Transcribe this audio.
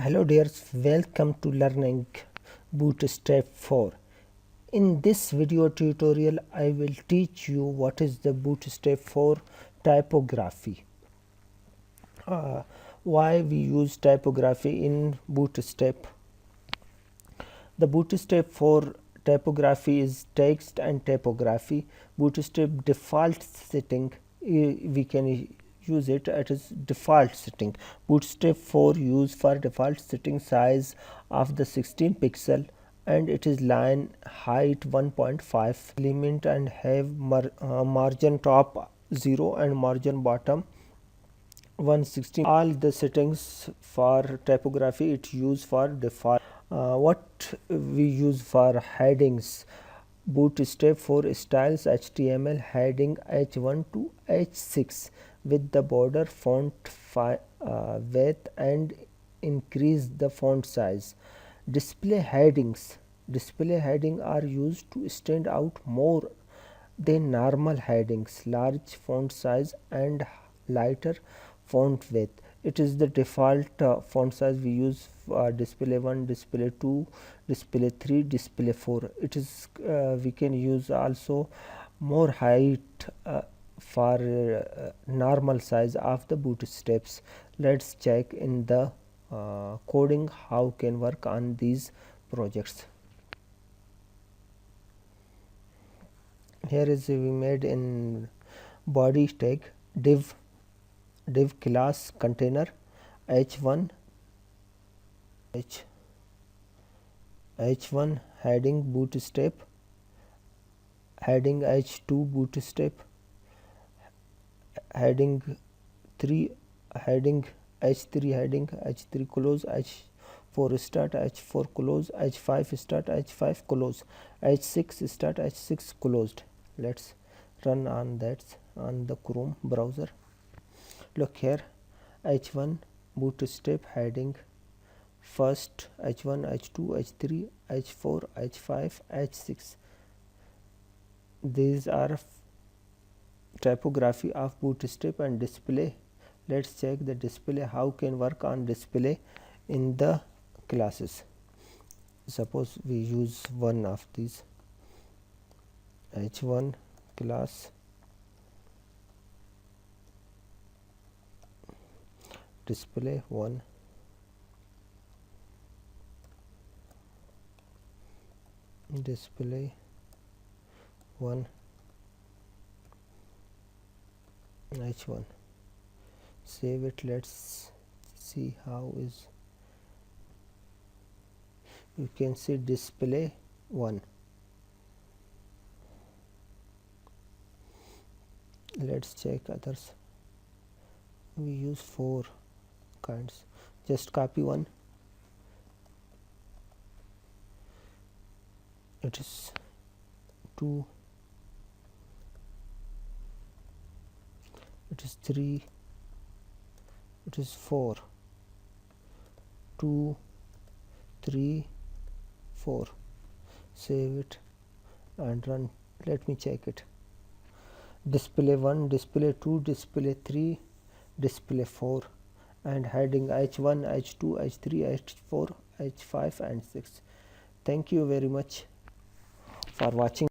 Hello dears, welcome to learning Bootstrap 4. In this video tutorial I will teach you what is the Bootstrap 4 typography. Why we use typography in Bootstrap. The Bootstrap 4 typography is text and typography. Bootstrap default setting, we can use it at its default setting. Bootstrap 4 use for default setting size of the 16 pixel and it is line height 1.5 element and have margin top 0 and margin bottom 160. All the settings for typography it use for default. What we use for headings. Bootstrap 4 styles HTML heading H1 to H6 with the border font width and increase the font size. Display headings. Display heading are used to stand out more than normal headings. Large font size and lighter font width. It is the default font size we use for display 1, display 2, display 3, display 4. It is we can use also more height for normal size of the bootstraps. Let's check in the coding how can work on these projects. Here is we made in body tag div class container h1 heading bootstrap, heading h2 bootstrap, heading 3 heading h3 heading h3 close, h4 start, h4 close, h5 start, h5 close, h6 start, h6 closed. Let's run on that on the Chrome browser. Look here, h1 bootstrap heading first h1 h2 h3 h4 h5 h6. These are typography of bootstrap and display. Let's check the display how can work on display in the classes. Suppose we use one of these h1 class display 1, display 1 h1. Save it. Let's see how is. You can see display 1. Let's check others. We use 4 kinds. Just copy one. It is 2, it is 3, it is 4, 2, 3, 4. Save it and run. Let me check it. Display 1, display 2, display 3, display 4 and heading h1 h2 h3 h4 h5 and 6. Thank you very much for watching.